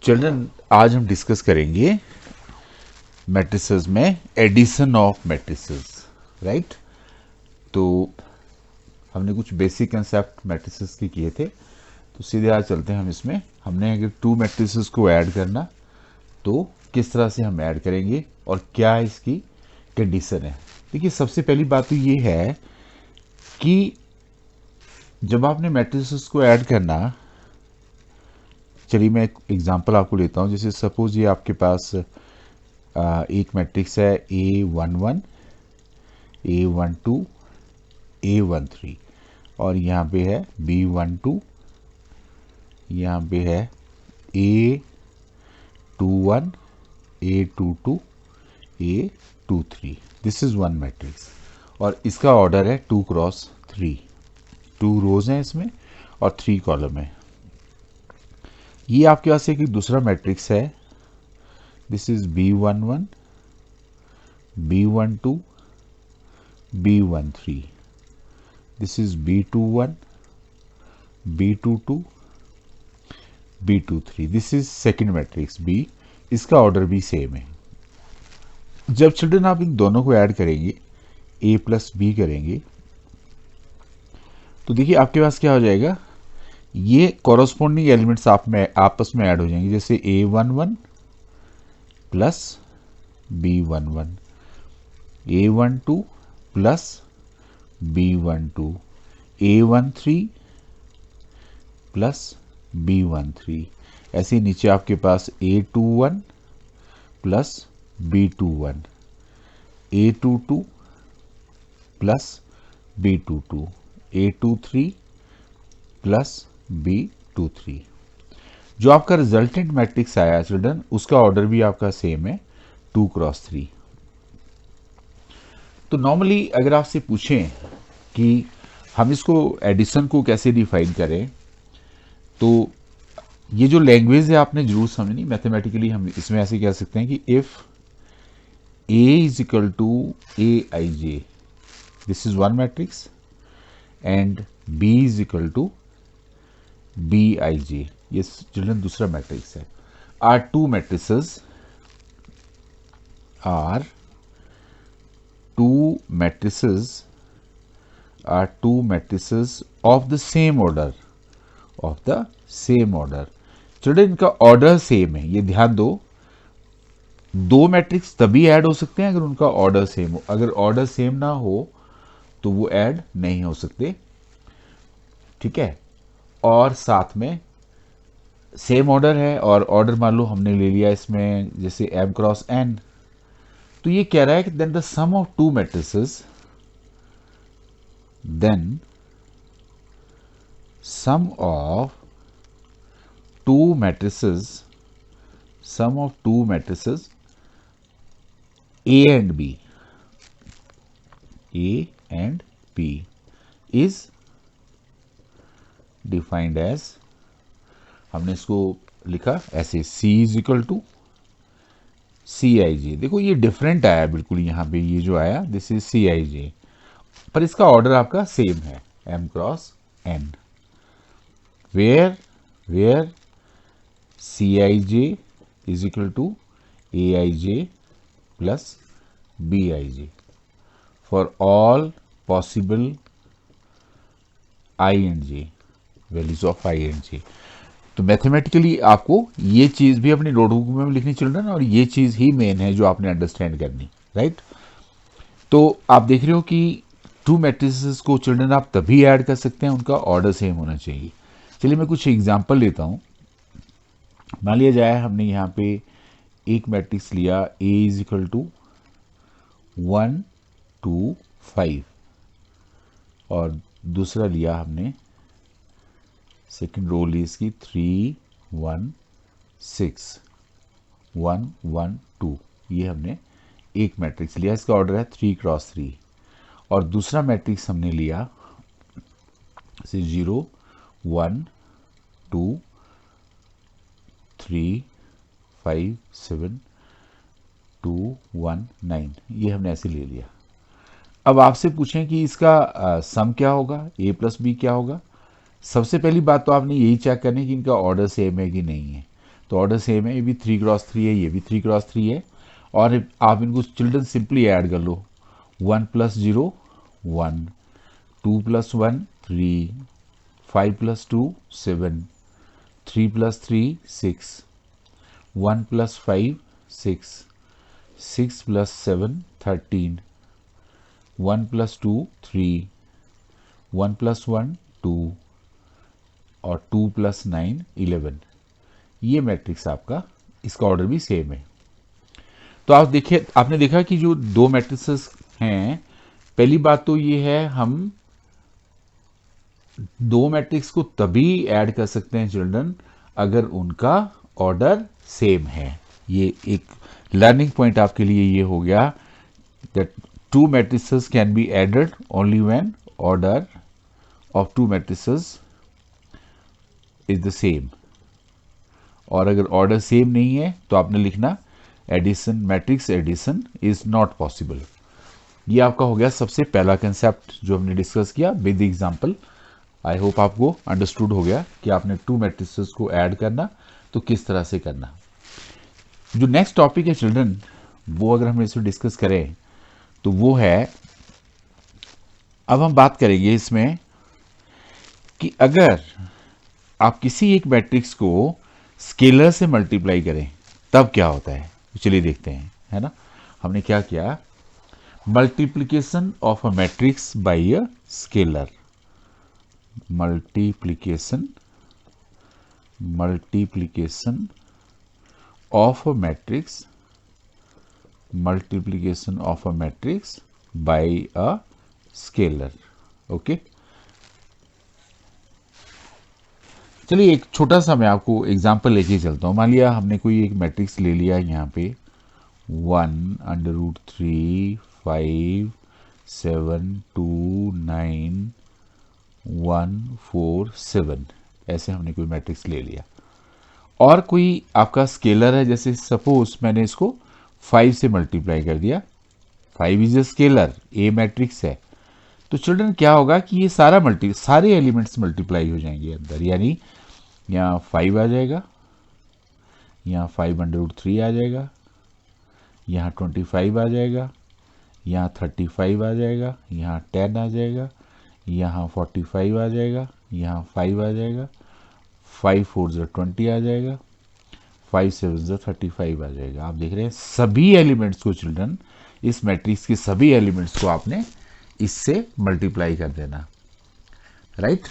Children, आज हम discuss करेंगे मैट्रिसेस में एडिशन ऑफ मैट्रिसेस, राइट। तो हमने कुछ बेसिक कंसेप्ट मैट्रिसेस के किए थे, तो सीधे आज चलते हैं हम इसमें। हमने अगर टू मैट्रिसेस को ऐड करना तो किस तरह से हम ऐड करेंगे और क्या इसकी कंडीशन है। देखिए, सबसे पहली बात तो ये है कि जब आपने मैट्रिसेस को ऐड करना, चलिए मैं एक एग्जांपल आपको लेता हूँ। जैसे सपोज ये आपके पास एक मैट्रिक्स है A11, A12, A13 और यहाँ पे है B12, यहाँ पे है A21, A22, A23। This is one matrix और इसका ऑर्डर है 2x3। 2 रोज हैं इसमें और 3 कॉलम है। ये आपके पास एक दूसरा मैट्रिक्स है। This is B11, B12, B13। This is B21, B22, B23। This is second matrix B। इसका ऑर्डर भी सेम है। जब चिल्ड्रन आप इन दोनों को ऐड करेंगे, A प्लस B करेंगे, तो देखिए आपके पास क्या हो जाएगा। ये कॉरस्पॉन्डिंग एलिमेंट्स आप में आपस में ऐड हो जाएंगे। जैसे A11 plus B11, A12 plus B12, A13 plus B13। ऐसे नीचे आपके पास A21 plus B21, A22 plus B22, A23 plus B23। जो आपका रिजल्टेंट मैट्रिक्स आया चिल्ड्रन, उसका ऑर्डर भी आपका सेम है 2x3। तो नॉर्मली अगर आपसे पूछें कि हम इसको एडिशन को कैसे डिफाइन करें, तो ये जो लैंग्वेज है आपने जरूर समझनी। मैथमेटिकली हम इसमें ऐसे कह सकते हैं कि if A is equal to Aij, this is one matrix, and B is equal to Bij, ये चिल्ड्रन दूसरा मैट्रिक्स है। Are two matrices are two matrices of the same order, children इनका ऑर्डर सेम है। ये ध्यान दो, दो matrix तभी ऐड हो सकते हैं अगर उनका ऑर्डर सेम हो। अगर ऑर्डर सेम ना हो तो वो ऐड नहीं हो सकते, ठीक है। और साथ में सेम ऑर्डर है और ऑर्डर मान लो हमने ले लिया इसमें जैसे m क्रॉस n, तो ये कह रहा है कि then the sum of two matrices, then sum of two matrices A and B is defined as, हमने इसको लिखा ऐसे C is equal to Cij। देखो ये डिफरेंट आया बिल्कुल, यहाँ पे ये जो आया दिस इज Cij, पर इसका ऑर्डर आपका सेम है m cross n, where Cij is equal to Aij plus Bij for all possible i and j, values of i and j। तो मैथमेटिकली आपको ये चीज भी अपनी नोटबुक में लिखनी चिल्ड्रन, और ये चीज ही मेन है जो आपने अंडरस्टैंड करनी, राइट। तो आप देख रहे हो कि टू मैट्रिसेस को चिल्ड्रन आप तभी ऐड कर सकते हैं उनका ऑर्डर सेम होना चाहिए। चलिए मैं कुछ एग्जांपल लेता हूं। मान लिया जाए हमने यहाँ पे एक मैट्रिक्स लिया A इज इक्वल टू 1 2 5 और दूसरा लिया हमने सेकेंड रो ली इसकी 3 1 6 1 1 2। ये हमने एक मैट्रिक्स लिया, इसका ऑर्डर है 3x3। और दूसरा मैट्रिक्स हमने लिया 0 1 2 3 5 7 2 1 9। ये हमने ऐसे ले लिया। अब आपसे पूछें कि इसका सम क्या होगा, A प्लस बी क्या होगा। सबसे पहली बात तो आपने यही चेक करनी कि इनका ऑर्डर सेम है कि नहीं है। तो ऑर्डर सेम है, ये भी 3x3 है, ये भी 3x3 है। और आप इनको चिल्ड्रन सिंपली ऐड कर लो, 1 + 0 1, 2 + 1 3, 5 + 2 7, 3 + 3 6, 1 + 5 6, 6 + 7 13, 1 + 2 3, 1 + 1 2 और 2 + 9 11। ये मैट्रिक्स आपका, इसका ऑर्डर भी सेम है। तो आप देखिए, आपने देखा कि जो दो मैट्रिक्सेस हैं, पहली बात तो ये है, हम दो मैट्रिक्स को तभी ऐड कर सकते हैं चिल्ड्रन अगर उनका ऑर्डर सेम है। ये एक लर्निंग पॉइंट आपके लिए ये हो गया, that two matrices can be added only when order of two matrices is the same. और अगर ऑर्डर सेम नहीं है तो आपने लिखना addition, matrix addition is not possible. ये आपका हो गया सबसे पहला कंसेप्ट जो हमने डिस्कस किया विद एग्जांपल। आई होप आपको अंडरस्टूड हो गया कि आपने टू मैट्रिसेस को ऐड करना तो किस तरह से करना। जो नेक्स्ट टॉपिक है चिल्ड्रन, वो अगर हम इसे डिस्कस करें तो वो है, अब हम बात करेंगे इसमें कि अगर आप किसी एक मैट्रिक्स को स्केलर से मल्टीप्लाई करें तब क्या होता है। चलिए देखते हैं, है ना। हमने क्या किया, multiplication of a matrix bye a scalar, multiplication of a matrix, multiplication of a matrix bye a scalar. Okay, चलिए एक छोटा सा मैं आपको एग्जांपल लेके चलता हूँ। मान लिया हमने कोई एक मैट्रिक्स ले लिया यहाँ पे 1√3 5 7 2 9 1 4 7, ऐसे हमने कोई मैट्रिक्स ले लिया। और कोई आपका स्केलर है, जैसे सपोज मैंने इसको 5 से मल्टीप्लाई कर दिया, 5 is a scalar, A matrix है। तो चिल्ड्रन क्या होगा कि ये सारे एलिमेंट्स मल्टीप्लाई हो जाएंगे अंदर, यानी यहाँ 5 आ जाएगा, यहाँ 5√3 आ जाएगा, यहाँ 25 आ जाएगा, यहाँ 35 आ जाएगा, यहाँ 10 आ जाएगा, यहाँ 45 आ जाएगा, यहाँ 5 आ जाएगा, 5 4 20 आ जाएगा, 5 7 35 आ जाएगा। आप देख रहे हैं सभी एलिमेंट्स को चिल्ड्रन, इस मैट्रिक्स के सभी एलिमेंट्स को आपने इससे मल्टीप्लाई कर देना, राइट।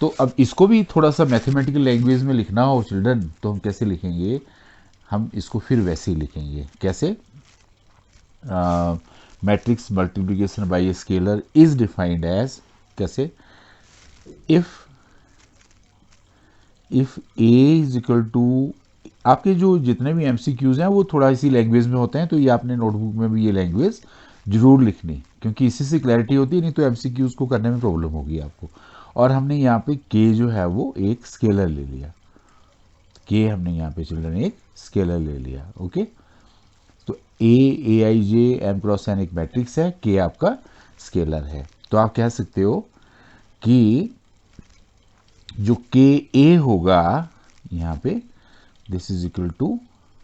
तो अब इसको भी थोड़ा सा मैथमेटिकल लैंग्वेज में लिखना हो चिल्ड्रन, तो हम कैसे लिखेंगे, हम इसको फिर वैसे ही लिखेंगे। कैसे, matrix multiplication by a scalar is defined as, कैसे, if A is equal to, आपके जो जितने भी एमसीक्यूज हैं वो थोड़ा इसी लैंग्वेज में होते हैं, तो ये आपने नोटबुक में भी ये लैंग्वेज जरूर लिखनी, क्योंकि इसी से क्लैरिटी होती है, नहीं तो एमसीक्यूज को करने में प्रॉब्लम होगी आपको। और हमने यहाँ पे के जो है वो एक स्केलर ले लिया, के हमने यहाँ पे चिल्ड्रन एक स्केलर ले लिया। ओके, तो ए I J M cross N एक मैट्रिक्स है, के आपका स्केलर है। तो आप कह सकते हो कि जो के ए होगा यहाँ पे, दिस इज इक्वल टू,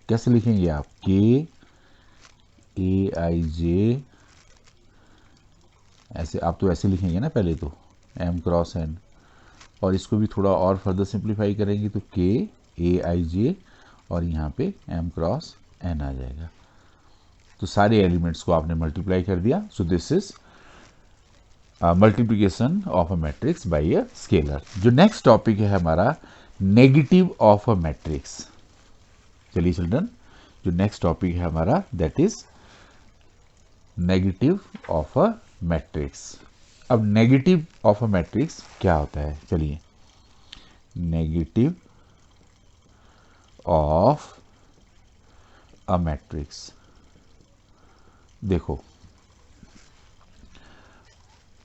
कैसे लिखेंगे आप, के ए आई जे, ऐसे आप तो ऐसे लिखेंगे ना पहले तो, एम क्रॉस एन, और इसको भी थोड़ा और फर्दर सिंप्लीफाई करेंगे तो के ए आई जे और यहाँ पे एम क्रॉस एन आ जाएगा। तो सारे एलिमेंट्स को आपने मल्टीप्लाई कर दिया। So this is multiplication of a matrix bye a scalar. जो नेक्स्ट टॉपिक है हमारा, नेगेटिव ऑफ अ मैट्रिक्स। चलिए चिल्ड्रन, जो नेक्स्ट टॉपिक है हमारा that is negative of a matrix. अब नेगेटिव ऑफ अ मैट्रिक्स क्या होता है, चलिए, नेगेटिव ऑफ अ मैट्रिक्स। देखो,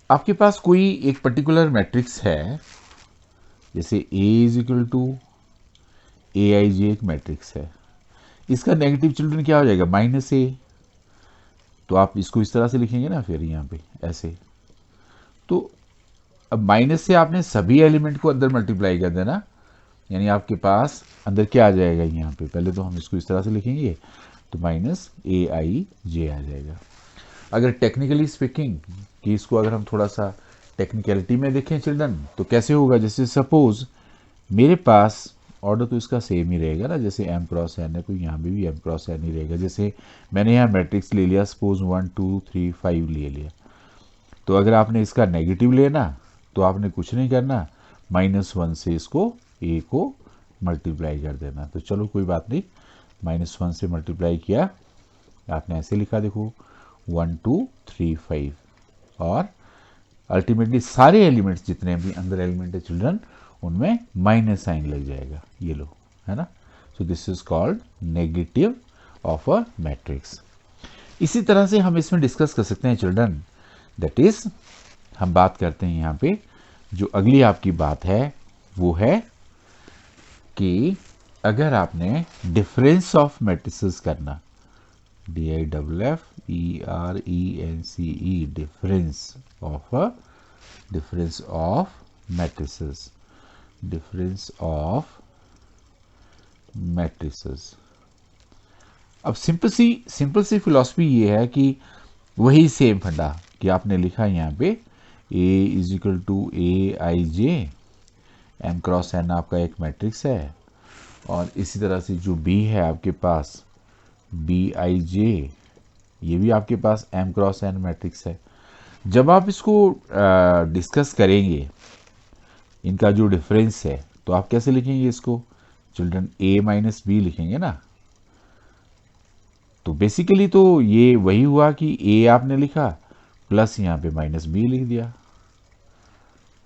आपके पास कोई एक पर्टिकुलर मैट्रिक्स है, जैसे ए is equal to A I J एक मैट्रिक्स है, इसका नेगेटिव चिल्ड्रन क्या हो जाएगा, -a। तो आप इसको इस तरह से लिखेंगे ना, फिर यहाँ पे ऐसे। तो अब माइनस से आपने सभी एलिमेंट को अंदर मल्टीप्लाई कर देना, यानी आपके पास अंदर क्या आ जाएगा यहाँ पे, पहले तो हम इसको इस तरह से लिखेंगे तो माइनस ए आई जे आ जाएगा। अगर टेक्निकली स्पीकिंग कि इसको अगर हम थोड़ा सा टेक्निकलिटी में देखें चिल्ड्रन, तो कैसे होगा, जैसे सपोज मेरे पास ऑर्डर तो इसका सेम ही रहेगा ना, जैसे एम क्रॉस एन है तो यहाँ पे भी एम क्रॉस एन ही रहेगा। जैसे मैंने यहाँ मैट्रिक्स ले लिया, सपोज 1 2 3 5 ले लिया, तो अगर आपने इसका नेगेटिव लेना तो आपने कुछ नहीं करना, -1 से इसको ए को मल्टीप्लाई कर देना। तो चलो कोई बात नहीं, -1 से मल्टीप्लाई किया, आपने ऐसे लिखा देखो 1 2 3 5, और अल्टीमेटली सारे एलिमेंट्स जितने भी अंदर एलिमेंट है चिल्ड्रन उनमें माइनस साइन लग जाएगा, ये लो, है ना। So this is called negative of a matrix. इसी तरह से हम इसमें डिस्कस कर सकते हैं चिल्ड्रन, दैट इज हम बात करते हैं यहाँ पे जो अगली आपकी बात है वो है कि अगर आपने डिफरेंस ऑफ मैट्रिसेस करना, DIFFERENCE, difference of matrices, difference of matrices. अब सिंपल सी फिलॉसफी ये है कि वही सेम फंडा कि आपने लिखा यहाँ पे A is equal to A I J, M cross N आपका एक मैट्रिक्स है, और इसी तरह से जो B है आपके पास बी आई जे, ये भी आपके पास एम क्रॉस एन मैट्रिक्स है। जब आप इसको डिस्कस करेंगे इनका जो डिफरेंस है, तो आप कैसे लिखेंगे इसको चिल्ड्रन, A माइनस बी लिखेंगे ना। तो बेसिकली तो ये वही हुआ कि A आपने लिखा प्लस यहाँ पे माइनस बी लिख दिया,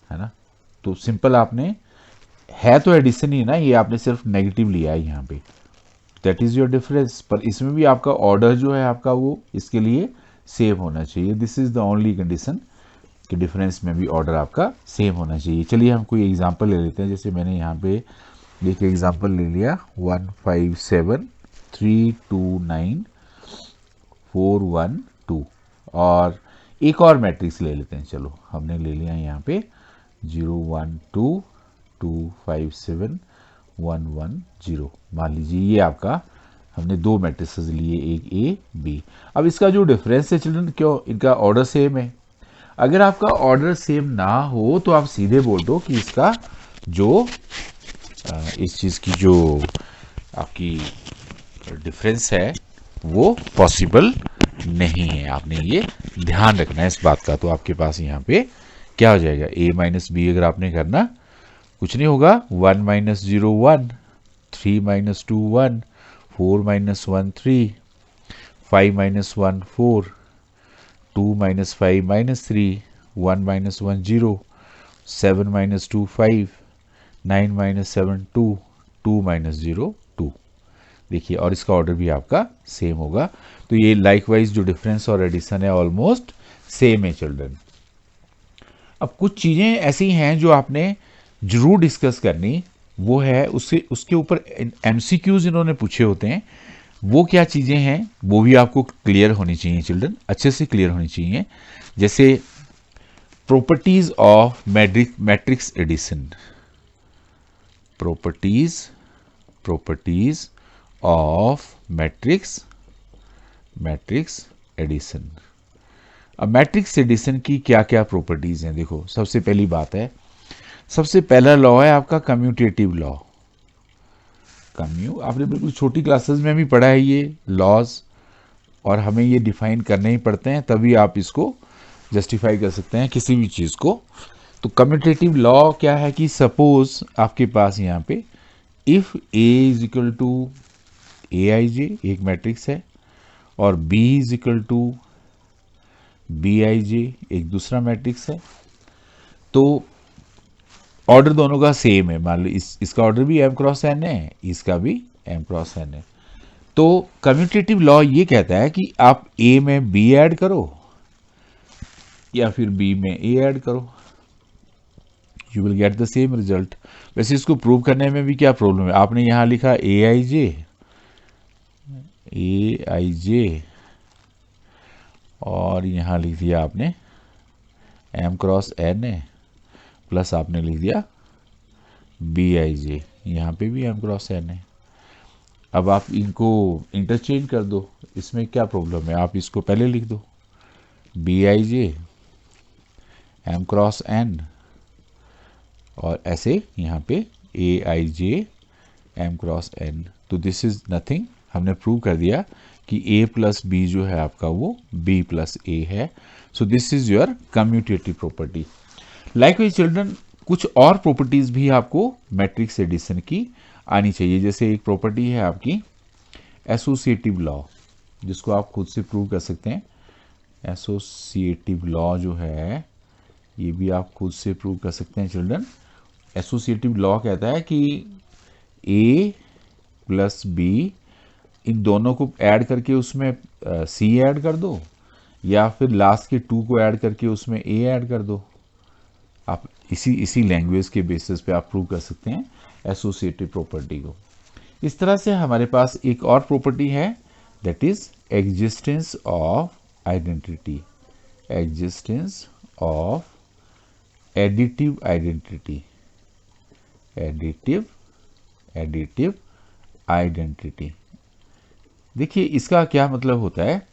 है ना। तो सिंपल आपने, है तो एडिशन ही ना, ये आपने सिर्फ नेगेटिव लिया है यहाँ पे, दैट इज योर डिफरेंस। पर इसमें भी आपका ऑर्डर जो है आपका वो इसके लिए सेम होना चाहिए, this is the only condition कि डिफरेंस में भी ऑर्डर आपका सेम होना चाहिए। चलिए हम कोई एग्जांपल ले लेते हैं, जैसे मैंने यहाँ पे एक एग्जांपल ले लिया 1 5 7 3 2 9 4 1 2, और एक और मैट्रिक्स ले लेते हैं। चलो हमने ले लिया यहाँ पे 0 1 2 2 5 7 1 1 0, मान लीजिए ये आपका हमने दो मैट्रिसेस लिए, एक ए बी। अब इसका जो डिफरेंस है चिल्ड्रन, क्यों इनका ऑर्डर सेम है। अगर आपका ऑर्डर सेम ना हो तो आप सीधे बोल दो कि इसका जो इस चीज़ की जो आपकी डिफरेंस है वो पॉसिबल नहीं है। आपने ये ध्यान रखना है इस बात का। तो आपके पास यहाँ पे क्या हो जाएगा, a माइनस बी अगर आपने करना, कुछ नहीं होगा, 1 minus 0 1, 3 minus 2 1, 4 minus 1 3, 5 minus 1 4, 2 minus 5 minus 3, 1 minus 1 0, 7 minus 2 5, 9 minus 7 2, 2 minus 0 2। देखिए, और इसका ऑर्डर भी आपका सेम होगा। तो ये लाइकवाइज जो डिफरेंस और एडिशन है ऑलमोस्ट सेम है चिल्ड्रन। अब कुछ चीज़ें ऐसी हैं जो आपने जरूर डिस्कस करनी, वो है उसके ऊपर एमसीक्यूज इन्होंने पूछे होते हैं। वो क्या चीज़ें हैं वो भी आपको क्लियर होनी चाहिए चिल्ड्रन, अच्छे से क्लियर होनी चाहिए। जैसे properties of matrix addition, properties of matrix addition. अब मैट्रिक्स एडिशन की क्या क्या प्रॉपर्टीज हैं, देखो सबसे पहली बात है, सबसे पहला लॉ है आपका कम्यूटेटिव लॉ। आपने बिल्कुल छोटी क्लासेस में भी पढ़ा है ये लॉज, और हमें ये डिफाइन करने ही पड़ते हैं, तभी आप इसको जस्टिफाई कर सकते हैं किसी भी चीज़ को। तो कम्यूटेटिव लॉ क्या है कि सपोज आपके पास यहाँ पे if A is equal to A I J एक मैट्रिक्स है, और B is equal to B I J एक दूसरा मैट्रिक्स है, तो ऑर्डर दोनों का सेम है। मान लो इसका ऑर्डर भी एम क्रॉस एन है, इसका भी एम क्रॉस एन है। तो कम्यूटेटिव लॉ ये कहता है कि आप ए में बी ऐड करो या फिर बी में ए ऐड करो, you will get the same result. वैसे इसको प्रूव करने में भी क्या प्रॉब्लम है, आपने यहां लिखा ए आई जे और यहां लिख दिया आपने एम क्रॉस एन है, प्लस आपने लिख दिया बी आई जे, यहाँ पे भी एम क्रॉस एन है। अब आप इनको इंटरचेंज कर दो, इसमें क्या प्रॉब्लम है, आप इसको पहले लिख दो B I J M cross N, और ऐसे यहाँ पे A I J M cross N. तो दिस इज नथिंग, हमने प्रूव कर दिया कि ए प्लस बी जो है आपका वो बी प्लस ए है। So this is your commutative property. Likewise children, कुछ और प्रॉपर्टीज भी आपको मैट्रिक्स एडिशन की आनी चाहिए। जैसे एक प्रॉपर्टी है आपकी एसोसिएटिव लॉ, जिसको आप खुद से प्रूव कर सकते हैं। एसोसिएटिव लॉ जो है ये भी आप खुद से प्रूव कर सकते हैं चिल्ड्रन। एसोसिएटिव लॉ कहता है कि ए प्लस बी, इन दोनों को ऐड करके उसमें सी ऐड कर दो, या फिर लास्ट के टू को ऐड करके उसमें ए ऐड कर दो। आप इसी लैंग्वेज के बेसिस पे आप प्रूव कर सकते हैं एसोसिएटिव प्रॉपर्टी को। इस तरह से हमारे पास एक और प्रॉपर्टी है, that is existence of identity, existence of additive identity, additive identity. देखिए इसका क्या मतलब होता है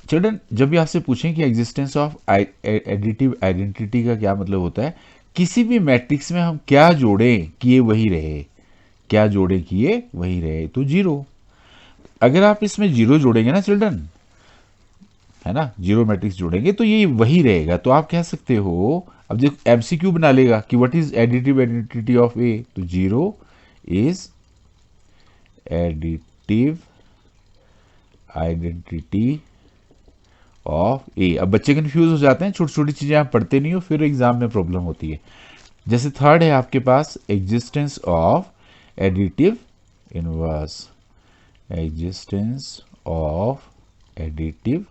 चिल्ड्रन, जब भी आपसे पूछें कि एग्जिस्टेंस ऑफ एडिटिव आइडेंटिटी का क्या मतलब होता है, किसी भी मैट्रिक्स में हम क्या जोड़ें कि ये वही रहे, क्या जोड़ें कि ये वही रहे, तो जीरो। अगर आप इसमें जीरो जोड़ेंगे ना चिल्ड्रन, है ना, जीरो मैट्रिक्स जोड़ेंगे तो ये वही रहेगा। तो आप कह सकते हो, अब जो एमसीक्यू बना लेगा कि what is additive identity of A, तो zero is additive identity of A. अब बच्चे कंफ्यूज हो जाते हैं, छोटी छोटी चीजें आप पढ़ते नहीं हो, फिर एग्जाम में प्रॉब्लम होती है। जैसे थर्ड है आपके पास existence of additive inverse, existence of additive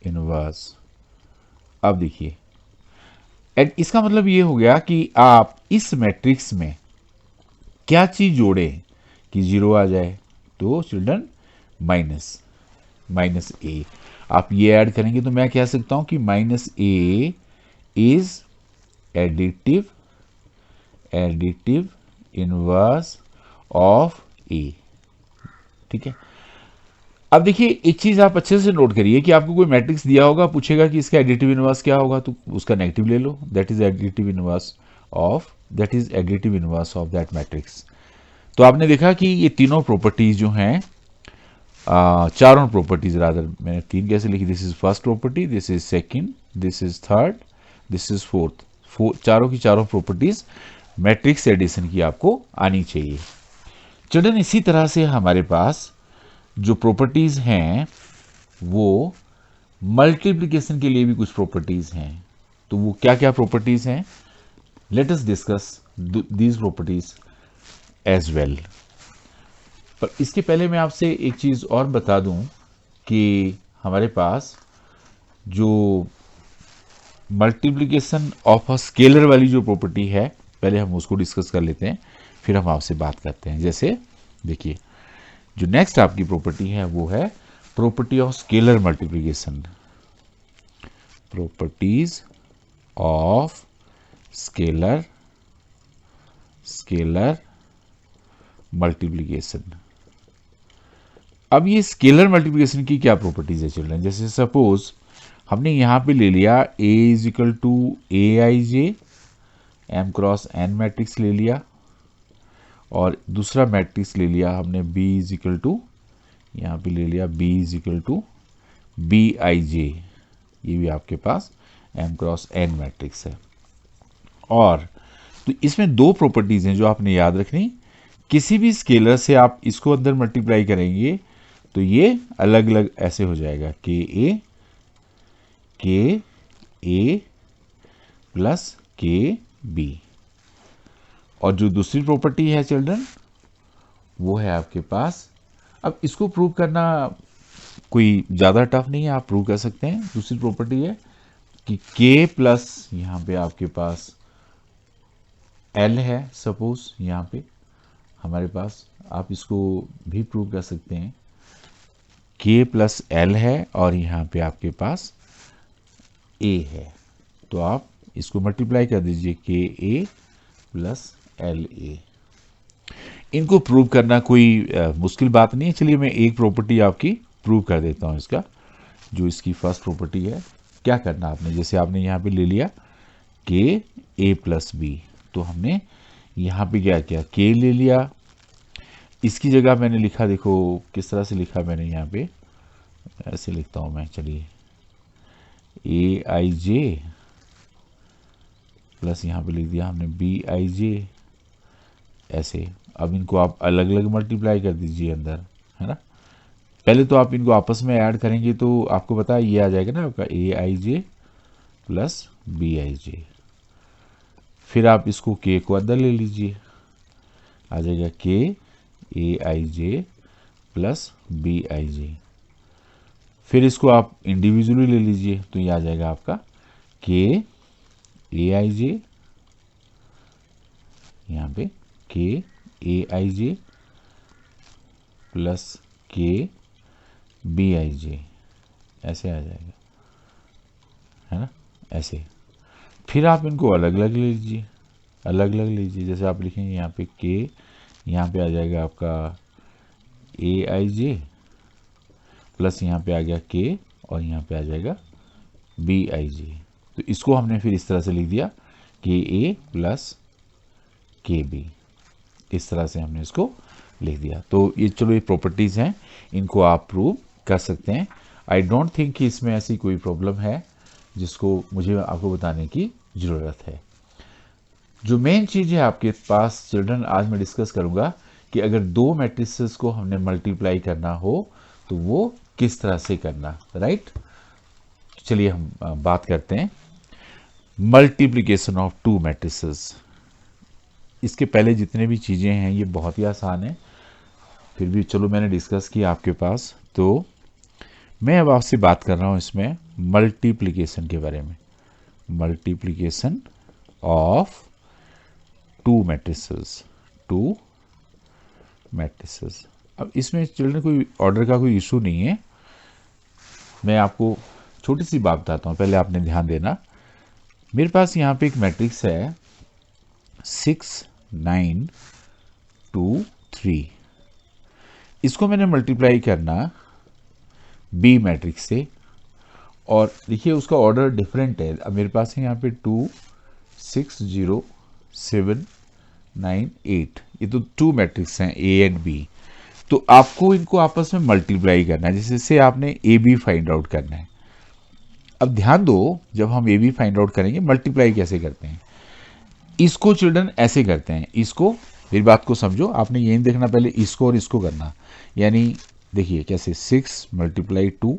inverse. अब देखिए इसका मतलब ये हो गया कि आप इस मैट्रिक्स में क्या चीज जोड़े कि जीरो आ जाए, तो चिल्ड्रन माइनस ए। आप ये ऐड करेंगे तो मैं कह सकता हूं कि minus A is additive inverse of A. ठीक है, अब देखिए एक चीज आप अच्छे से नोट करिए कि आपको कोई मैट्रिक्स दिया होगा, पूछेगा कि इसका एडिटिव इनवर्स क्या होगा, तो उसका नेगेटिव ले लो, that is additive inverse of that matrix. तो आपने देखा कि ये तीनों प्रॉपर्टीज जो हैं, चारों प्रॉपर्टीज रादर, मैंने तीन कैसे लिखी, this is first property, this is second, this is third, this is fourth. चारों की चारों प्रॉपर्टीज मैट्रिक्स एडिशन की आपको आनी चाहिए। चिल्ड्रन इसी तरह से हमारे पास जो प्रॉपर्टीज हैं वो मल्टीप्लिकेशन के लिए भी कुछ प्रॉपर्टीज हैं। तो वो क्या क्या प्रॉपर्टीज हैं, let us discuss these properties as well. पर इसके पहले मैं आपसे एक चीज और बता दूं कि हमारे पास जो मल्टीप्लिकेशन ऑफ अ स्केलर वाली जो प्रॉपर्टी है, पहले हम उसको डिस्कस कर लेते हैं, फिर हम आपसे बात करते हैं। जैसे देखिए जो नेक्स्ट आपकी प्रॉपर्टी है वो है property of scalar multiplication, properties of scalar multiplication. अब ये स्केलर मल्टीप्लिकेशन की क्या प्रॉपर्टीज है चिल्ड्रन, जैसे सपोज हमने यहां पे ले लिया A is equal to A I J M cross N matrix ले लिया, और दूसरा मैट्रिक्स ले लिया हमने बी इज इक्वल टू, यहाँ पे ले लिया B is equal to B I J, ये भी आपके पास एम क्रॉस एन मैट्रिक्स है। और तो इसमें दो प्रॉपर्टीज हैं जो आपने याद रखनी, किसी भी स्केलर से आप इसको अंदर मल्टीप्लाई करेंगे तो ये अलग अलग ऐसे हो जाएगा, के ए प्लस के बी। और जो दूसरी प्रॉपर्टी है चिल्ड्रन वो है आपके पास, अब इसको प्रूव करना कोई ज़्यादा टफ नहीं है, आप प्रूव कर सकते हैं। दूसरी प्रॉपर्टी है कि k प्लस यहाँ पे आपके पास l है, सपोज यहाँ पे हमारे पास, आप इसको भी प्रूव कर सकते हैं, k प्लस l है और यहाँ पे आपके पास a है। तो आप इसको मल्टीप्लाई कर दीजिए के ए प्लस एल ए। इनको प्रूव करना कोई मुश्किल बात नहीं है। चलिए मैं एक प्रॉपर्टी आपकी प्रूव कर देता हूँ इसका, जो इसकी फर्स्ट प्रॉपर्टी है। क्या करना आपने, जैसे आपने यहाँ पे ले लिया के ए प्लस बी, तो हमने यहाँ पे क्या किया, के ले लिया। इसकी जगह मैंने लिखा, देखो किस तरह से लिखा मैंने यहाँ पे, ऐसे लिखता हूँ मैं, चलिए ए आई जे प्लस यहाँ पे लिख दिया हमने बी आई जे, ऐसे। अब इनको आप अलग अलग मल्टीप्लाई कर दीजिए अंदर, है ना। पहले तो आप इनको आपस में ऐड करेंगे तो आपको पता है ये आ जाएगा ना आपका ए I J plus B I जे। फिर आप इसको के को अंदर ले लीजिए, आ जाएगा के ए I J plus B I जे। फिर इसको आप इंडिविजुअली ले लीजिए, तो ये आ जाएगा आपका के ए आई जे, यहाँ पे के ए आई जे प्लस के बी आई जे, ऐसे आ जाएगा, है ना, ऐसे। फिर आप इनको अलग अलग ले लीजिए, अलग अलग लीजिए। जैसे आप लिखेंगे यहाँ पे के, यहाँ पे आ जाएगा आपका ए आई जे प्लस यहाँ पे आ गया के, और यहाँ पे आ जाएगा बी आई जे। तो इसको हमने फिर इस तरह से लिख दिया के ए प्लस के बी, इस तरह से हमने इसको लिख दिया। तो ये चलो ये प्रॉपर्टीज़ हैं, इनको आप प्रूव कर सकते हैं। आई डोंट थिंक कि इसमें ऐसी कोई प्रॉब्लम है जिसको मुझे आपको बताने की ज़रूरत है। जो मेन चीज़ है आपके पास चिल्ड्रन, आज मैं डिस्कस करूँगा कि अगर दो मैट्रिसेस को हमने मल्टीप्लाई करना हो तो वो किस तरह से करना, राइट। चलिए हम बात करते हैं मल्टीप्लिकेशन ऑफ टू मैट्रिसेस। इसके पहले जितने भी चीज़ें हैं ये बहुत ही आसान है, फिर भी चलो मैंने डिस्कस किया आपके पास, तो मैं अब आपसे बात कर रहा हूँ इसमें मल्टीप्लिकेशन के बारे में। Multiplication of two matrices, to matrices. अब इसमें चिल्ड्रन कोई ऑर्डर का कोई इशू नहीं है। मैं आपको छोटी सी बात बताता हूँ, पहले आपने ध्यान देना। मेरे पास यहाँ पे एक मैट्रिक्स है 6 9 2 3। इसको मैंने मल्टीप्लाई करना बी मैट्रिक्स से, और देखिए उसका ऑर्डर डिफरेंट है। अब मेरे पास है यहाँ पे 2 6 0 7 9 8, ये तो टू मैट्रिक्स हैं ए एंड बी। तो आपको इनको आपस में मल्टीप्लाई करना है, जिससे आपने ए बी फाइंड आउट करना है। अब ध्यान दो, जब हम ए बी फाइंड आउट करेंगे मल्टीप्लाई कैसे करते हैं, इसको चिल्ड्रन ऐसे करते हैं। इसको, मेरी बात को समझो, आपने ये नहीं देखना पहले इसको और इसको करना। यानी देखिए कैसे, 6 मल्टीप्लाई 2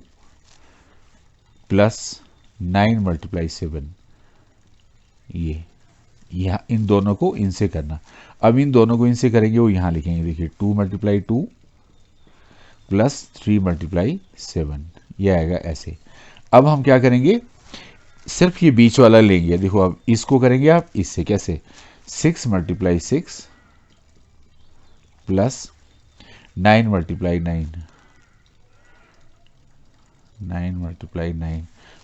प्लस 9 मल्टीप्लाई 7, ये यहाँ इन दोनों को इनसे करना। अब इन दोनों को इनसे करेंगे, वो यहाँ लिखेंगे, देखिए 2 मल्टीप्लाई 2 प्लस 3 मल्टीप्लाई 7, ये आएगा ऐसे। अब हम क्या करेंगे, सिर्फ ये बीच वाला लेंगे। देखो अब इसको करेंगे आप इससे, कैसे, 6 मल्टीप्लाई 6 प्लस 9 मल्टीप्लाई 9, 9 मल्टीप्लाई 9।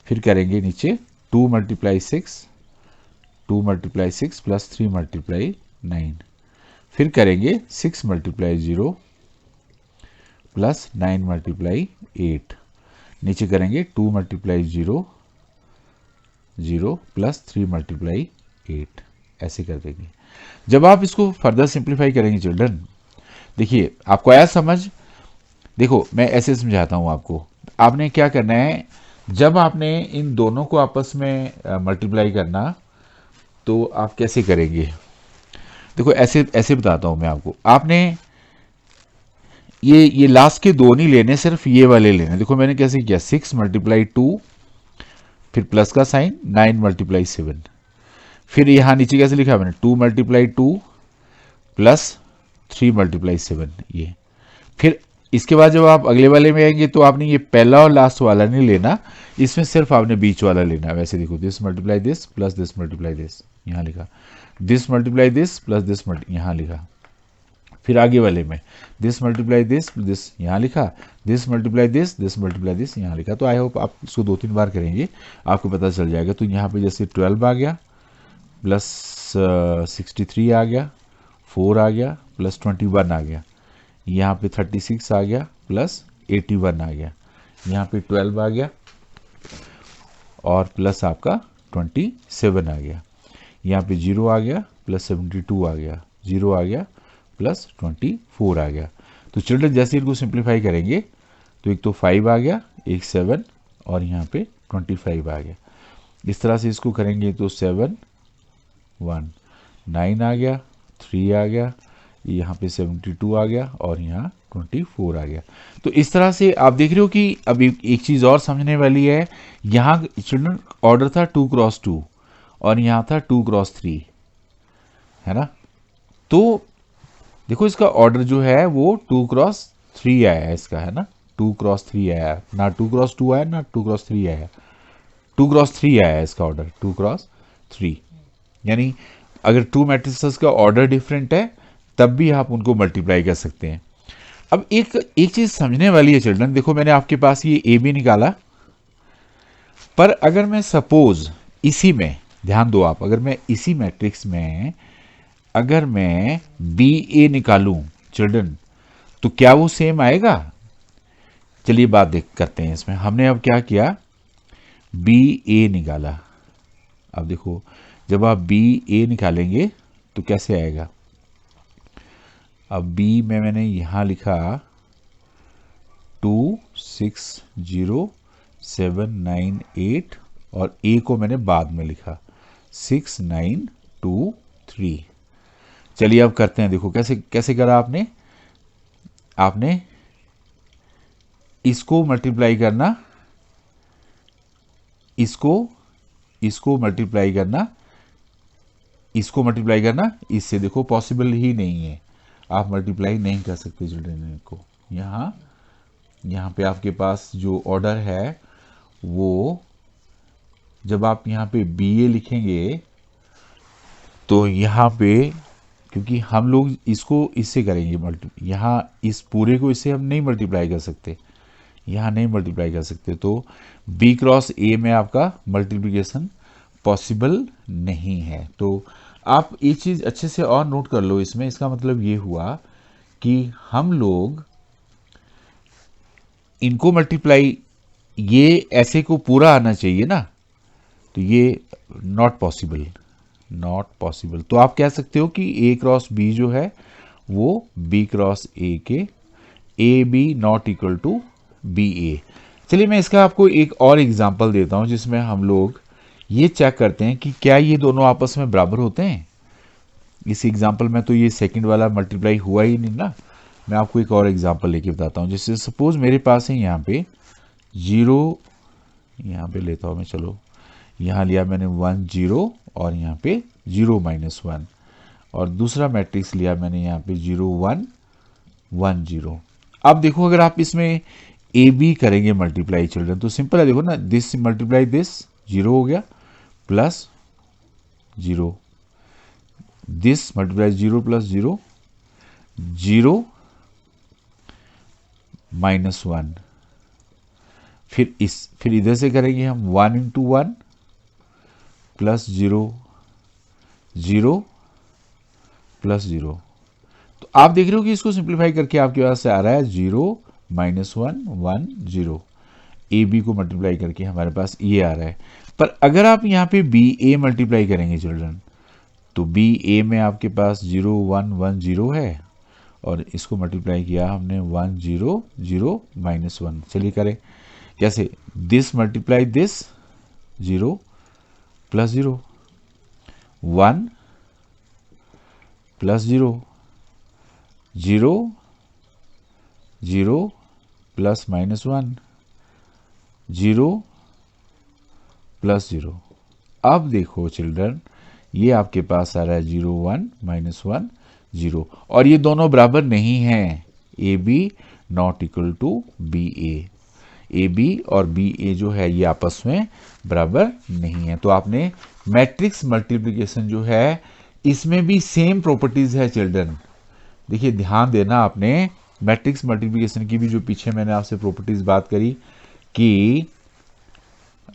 फिर करेंगे नीचे 2 मल्टीप्लाई 6, 2 मल्टीप्लाई 6 प्लस 3 मल्टीप्लाई 9। फिर करेंगे 6 मल्टीप्लाई 0 प्लस 9 मल्टीप्लाई 8। नीचे करेंगे 2 मल्टीप्लाई 0 0 प्लस 3 मल्टीप्लाई 8, ऐसे कर देंगे। जब आप इसको फर्दर सिंप्लीफाई करेंगे चिल्ड्रन, देखिए आपको आया समझ। देखो मैं ऐसे समझाता हूँ आपको। आपने क्या करना है, जब आपने इन दोनों को आपस में मल्टीप्लाई करना, तो आप कैसे करेंगे, देखो ऐसे ऐसे बताता हूँ मैं आपको। आपने ये लास्ट के दो नहीं लेने, सिर्फ ये वाले लेने। देखो मैंने कैसे किया, 6 मल्टीप्लाई 2, फिर प्लस का साइन, 9 मल्टीप्लाई 7। फिर यहाँ नीचे कैसे लिखा मैंने, 2 मल्टीप्लाई 2 प्लस 3 मल्टीप्लाई 7, ये। फिर इसके बाद जब आप अगले वाले में आएंगे तो आपने ये पहला और लास्ट वाला नहीं लेना, इसमें सिर्फ आपने बीच वाला लेना। वैसे देखो, this multiply this plus this multiply this, यहाँ लिखा, this multiply this plus this यहाँ लिखा। फिर आगे वाले में दिस मल्टीप्लाई दिस यहाँ लिखा, this multiply this multiply this यहाँ लिखा। तो आई होप आप इसको 2-3 बार करेंगे, आपको पता चल जाएगा। तो यहाँ पे जैसे 12 आ गया प्लस 63 आ गया, 4 आ गया प्लस 21 आ गया, यहाँ पे 36 आ गया प्लस 81 आ गया, यहाँ पे 12 आ गया और प्लस आपका 27 आ गया, यहाँ पे 0 आ गया प्लस 72 आ गया, 0 आ गया प्लस 24 आ गया। तो चिल्ड्रन जैसे इनको सिंप्लीफाई करेंगे तो एक तो 5 आ गया, एक 7 और यहाँ पे 25 आ गया। इस तरह से इसको करेंगे तो 7 1 9 आ गया, 3 आ गया, यहाँ पे 72 आ गया और यहाँ 24 आ गया। तो इस तरह से आप देख रहे हो कि अब एक चीज़ और समझने वाली है। यहाँ चिल्ड्रन ऑर्डर था 2 क्रॉस 2 और यहाँ था 2 क्रॉस 3, है ना। तो देखो इसका ऑर्डर जो है वो 2 क्रॉस 3 आया है इसका, है ना, 2 क्रॉस 3 आया, ना 2 क्रॉस 2 आया ना 2 क्रॉस 3 आया, 2 क्रॉस 3 आया है इसका ऑर्डर, 2 क्रॉस 3। यानी अगर 2 मैट्रिसेस का ऑर्डर डिफरेंट है तब भी आप उनको मल्टीप्लाई कर सकते हैं। अब एक चीज समझने वाली है चिल्ड्रन, देखो मैंने आपके पास ये ए बी निकाला, पर अगर मैं सपोज इसी में, ध्यान दो आप, अगर मैं इसी मैट्रिक्स में अगर मैं बी ए निकालूं चिल्ड्रन, तो क्या वो सेम आएगा? चलिए बात देख करते हैं इसमें। हमने अब क्या किया, बी ए निकाला। अब देखो जब आप बी ए निकालेंगे तो कैसे आएगा। अब बी में मैंने यहां लिखा 2 6 0 7 9 8 और ए को मैंने बाद में लिखा 6 9 2 3। चलिए अब करते हैं, देखो कैसे कैसे करा आपने इसको मल्टीप्लाई करना, इसको मल्टीप्लाई करना, इसको मल्टीप्लाई करना, इससे देखो पॉसिबल ही नहीं है, आप मल्टीप्लाई नहीं कर सकते चिल्ड्रन को। यहाँ पे आपके पास जो ऑर्डर है वो, जब आप यहाँ पे बी ए लिखेंगे तो यहाँ पे, क्योंकि हम लोग इसको इससे करेंगे यहाँ इस पूरे को इससे हम नहीं मल्टीप्लाई कर सकते, यहाँ नहीं मल्टीप्लाई कर सकते, तो बी क्रॉस ए में आपका मल्टीप्लिकेशन पॉसिबल नहीं है। तो आप एक चीज़ अच्छे से और नोट कर लो इसमें, इसका मतलब ये हुआ कि हम लोग इनको मल्टीप्लाई, ये ऐसे को पूरा आना चाहिए ना, तो ये नॉट पॉसिबल। तो आप कह सकते हो कि ए क्रॉस बी जो है वो बी क्रॉस ए के A B not equal to B A. चलिए मैं इसका आपको एक और एग्जांपल देता हूं जिसमें हम लोग ये चेक करते हैं कि क्या ये दोनों आपस में बराबर होते हैं। इस एग्जांपल में तो ये सेकंड वाला मल्टीप्लाई हुआ ही नहीं ना। मैं आपको एक और एग्जांपल लेके बताता हूं। जैसे सपोज मेरे पास है यहाँ पे 0, यहाँ पे लेता हूं मैं, चलो यहाँ लिया मैंने 1 0 और यहाँ पे 0 -1, और दूसरा मैट्रिक्स लिया मैंने यहाँ पे 0 1 1 0। अब देखो अगर आप इसमें ए बी करेंगे मल्टीप्लाई चिल्ड्रन तो सिंपल है, देखो ना, दिस मल्टीप्लाई दिस 0 हो गया प्लस 0, दिस मल्टीप्लाई 0 प्लस 0 0 -1, फिर इधर से करेंगे हम 1 × 1 प्लस 0 0 प्लस 0। तो आप देख रहे हो कि इसको सिंप्लीफाई करके आपके पास से आ रहा है 0 -1 1 0। ए बी को मल्टीप्लाई करके हमारे पास ये आ रहा है। पर अगर आप यहाँ पे बी ए मल्टीप्लाई करेंगे चिल्ड्रन, तो बी ए में आपके पास 0 1 1 0 है और इसको मल्टीप्लाई किया हमने 1 0 0 -1। चलिए करें कैसे, this multiply this 0 plus 0 1 plus 0 0 0 plus -1 0 plus 0। अब देखो चिल्ड्रन ये आपके पास आ रहा है 0 1 -1 0, और ये दोनों बराबर नहीं हैं। A B not equal to B A B और बी ए जो है ये आपस में बराबर नहीं है। तो आपने मैट्रिक्स मल्टीप्लिकेशन जो है इसमें भी सेम प्रॉपर्टीज है चिल्ड्रन, देखिए ध्यान देना आपने, मैट्रिक्स मल्टीप्लिकेशन की भी जो पीछे मैंने आपसे प्रॉपर्टीज बात करी कि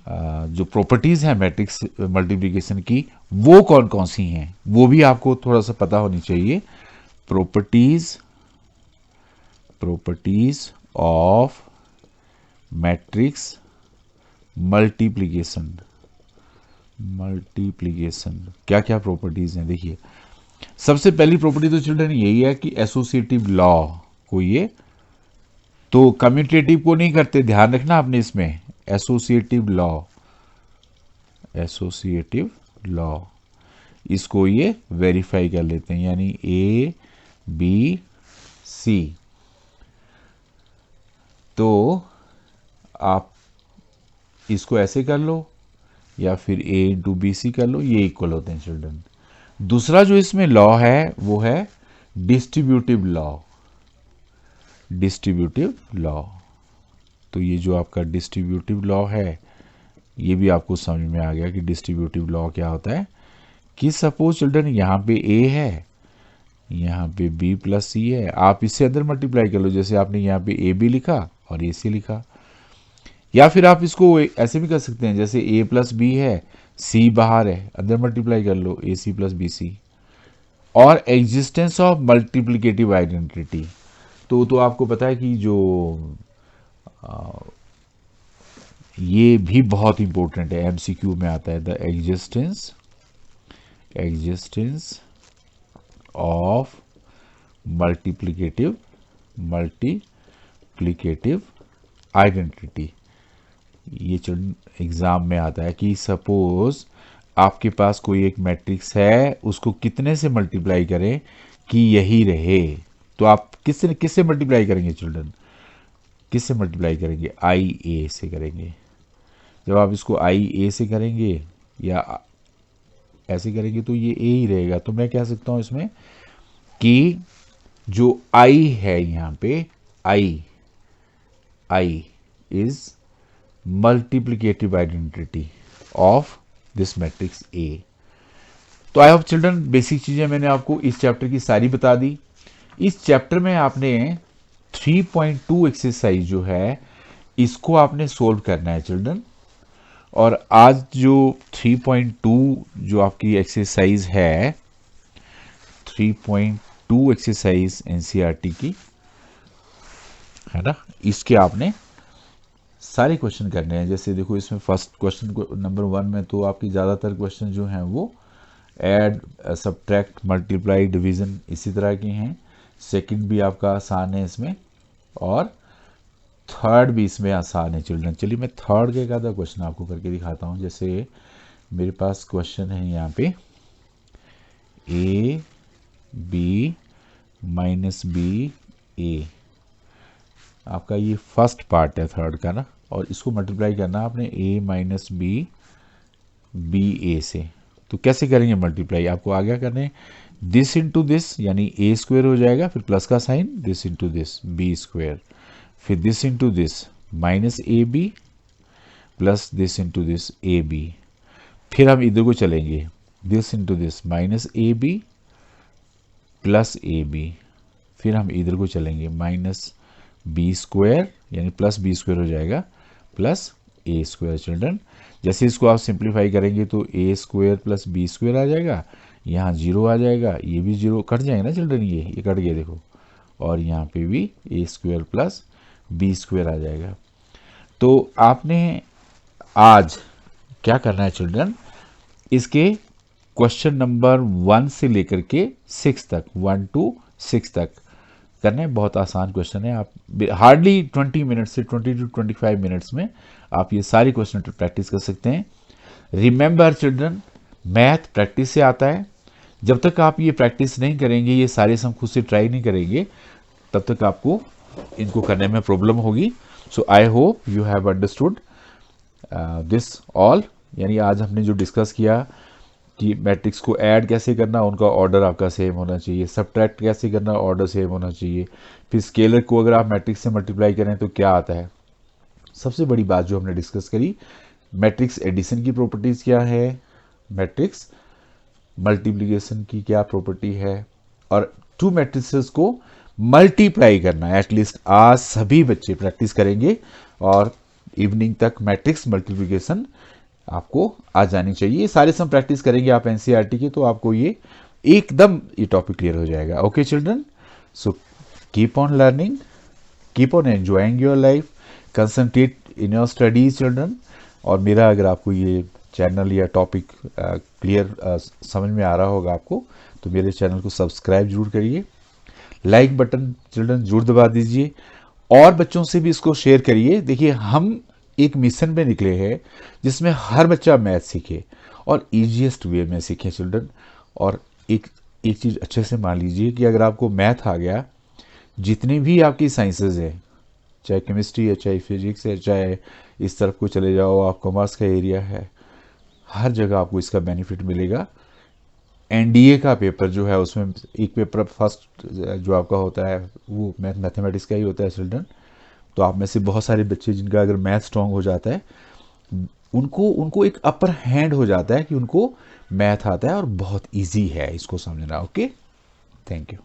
जो प्रॉपर्टीज हैं मैट्रिक्स मल्टीप्लिकेशन की वो कौन कौन सी हैं, वो भी आपको थोड़ा सा पता होनी चाहिए। Properties properties of matrix multiplication क्या क्या प्रॉपर्टीज हैं, देखिए सबसे पहली प्रॉपर्टी तो चिल्ड्रन यही है कि एसोसिएटिव लॉ को ये तो कम्यूटेटिव को नहीं करते, ध्यान रखना आपने इसमें। एसोसिएटिव लॉ इसको ये वेरीफाई कर लेते हैं, यानी ए बी सी। तो आप इसको ऐसे कर लो या फिर ए इंटू बी सी कर लो, ये इक्वल होते हैं चिल्ड्रन। दूसरा जो इसमें लॉ है वो है डिस्ट्रीब्यूटिव लॉ। तो ये जो आपका डिस्ट्रीब्यूटिव लॉ है ये भी आपको समझ में आ गया कि डिस्ट्रीब्यूटिव लॉ क्या होता है। कि सपोज चिल्ड्रन यहाँ पे ए है, यहाँ पे बी प्लस सी है, आप इससे अंदर मल्टीप्लाई कर लो, जैसे आपने यहाँ पे ए बी लिखा और ए सी लिखा। या फिर आप इसको ऐसे भी कर सकते हैं, जैसे ए प्लस बी है, सी बाहर है, अंदर मल्टीप्लाई कर लो ए सी प्लस बी सी। और एग्जिस्टेंस ऑफ मल्टीप्लिकेटिव आइडेंटिटी, तो आपको पता है कि जो ये भी बहुत इंपॉर्टेंट है, एमसीक्यू में आता है, the existence of multiplicative identity. ये एग्जाम में आता है कि सपोज आपके पास कोई एक मैट्रिक्स है, उसको कितने से मल्टीप्लाई करें कि यही रहे, तो आप किससे मल्टीप्लाई करेंगे चिल्ड्रन, किससे मल्टीप्लाई करेंगे, आई ए से करेंगे। जब आप इसको आई ए से करेंगे या ऐसे करेंगे तो ये ए ही रहेगा। तो मैं कह सकता हूं इसमें कि जो आई है यहाँ पे, I is multiplicative identity of this matrix A. तो आई होप चिल्ड्रन बेसिक चीजें मैंने आपको इस चैप्टर की सारी बता दी। इस चैप्टर में आपने 3.2 एक्सरसाइज जो है इसको आपने सोल्व करना है चिल्ड्रन। और आज जो 3.2 जो आपकी एक्सरसाइज है, 3.2 एक्सरसाइज एनसीईआरटी की है ना, इसके आपने सारे क्वेश्चन करने हैं। जैसे देखो इसमें फर्स्ट क्वेश्चन नंबर 1 में तो आपकी ज़्यादातर क्वेश्चन जो हैं वो ऐड, सब्ट्रैक्ट, मल्टीप्लाई, डिवीज़न इसी तरह के हैं। सेकंड भी आपका आसान है इसमें, और थर्ड भी इसमें आसान है चिल्ड्रन। चलिए मैं थर्ड के एक आधा क्वेश्चन आपको करके दिखाता हूँ। जैसे मेरे पास क्वेश्चन है यहाँ पे ए बी माइनस बी ए, आपका ये फर्स्ट पार्ट है थर्ड का ना, और इसको मल्टीप्लाई करना आपने ए माइनस बी बी ए से। तो कैसे करेंगे मल्टीप्लाई, आपको आगे करने दिस इंटू दिस, यानी ए स्क्वायर हो जाएगा, फिर प्लस का sign, this into this B square, फिर this into this minus A B plus this into this A B. फिर हम इधर को चलेंगे, this into this minus A B plus A B. फिर हम इधर को चलेंगे, माइनस बी स्क्वायर यानी प्लस बी स्क्वायर हो जाएगा प्लस ए स्क्वायर। चिल्ड्रन जैसे इसको आप सिंप्लीफाई करेंगे तो ए स्क्वायर प्लस बी स्क्वायर आ जाएगा, यहाँ जीरो आ जाएगा, ये भी जीरो कट जाएगा ना चिल्ड्रन, ये कट गया देखो, और यहाँ पे भी ए स्क्वायर प्लस बी स्क्वायर आ जाएगा। तो आपने आज क्या करना है चिल्ड्रन, इसके क्वेश्चन नंबर 1 से लेकर के 6 तक, 1 to 6 तक करना है। बहुत आसान क्वेश्चन है, आप हार्डली 20 मिनट से 20 to 25 मिनट्स में आप ये सारे क्वेश्चन प्रैक्टिस कर सकते हैं। रिमेंबर चिल्ड्रन, मैथ प्रैक्टिस से आता है। जब तक आप ये प्रैक्टिस नहीं करेंगे, ये सारे सम खुद से ट्राई नहीं करेंगे, तब तक आपको इनको करने में प्रॉब्लम होगी। So I hope you have understood this all. यानी आज हमने जो डिस्कस किया कि मैट्रिक्स को ऐड कैसे करना, उनका ऑर्डर आपका सेम होना चाहिए, सब्ट्रैक्ट कैसे करना, ऑर्डर सेम होना चाहिए, फिर स्केलर को अगर आप मैट्रिक्स से मल्टीप्लाई करें तो क्या आता है। सबसे बड़ी बात जो हमने डिस्कस करी, मैट्रिक्स एडिशन की प्रॉपर्टीज़ क्या है, मैट्रिक्स मल्टीप्लिकेशन की क्या प्रॉपर्टी है, और टू मैट्रिसेस को मल्टीप्लाई करना है। एटलीस्ट आज सभी बच्चे प्रैक्टिस करेंगे और इवनिंग तक मैट्रिक्स मल्टीप्लिकेशन आपको आ जानी चाहिए। ये सारे सम प्रैक्टिस करेंगे आप एनसीईआरटी के, तो आपको ये एकदम ये टॉपिक क्लियर हो जाएगा। Okay children, so keep on learning, keep on enjoying your life, concentrate in your studies children. और मेरा अगर आपको ये चैनल या टॉपिक क्लियर समझ में आ रहा होगा आपको, तो मेरे चैनल को सब्सक्राइब जरूर करिए, लाइक बटन चिल्ड्रन जरूर दबा दीजिए, और बच्चों से भी इसको शेयर करिए। देखिए हम एक मिशन पे निकले हैं जिसमें हर बच्चा मैथ सीखे और ईजीएस्ट वे में सीखे चिल्ड्रन। और एक एक चीज़ अच्छे से मान लीजिए कि अगर आपको मैथ आ गया, जितनी भी आपकी साइंसेज है, चाहे केमिस्ट्री है, चाहे फिजिक्स है, चाहे इस तरफ को चले जाओ आप कॉमर्स का एरिया है, हर जगह आपको इसका बेनिफिट मिलेगा। एनडीए का पेपर जो है उसमें एक पेपर फर्स्ट जो आपका होता है वो मैथमेटिक्स का ही होता है चिल्ड्रन। तो आप में से बहुत सारे बच्चे जिनका अगर मैथ स्ट्रांग हो जाता है, उनको उनको एक अपर हैंड हो जाता है कि उनको मैथ आता है और बहुत इजी है इसको समझना। Okay, thank you.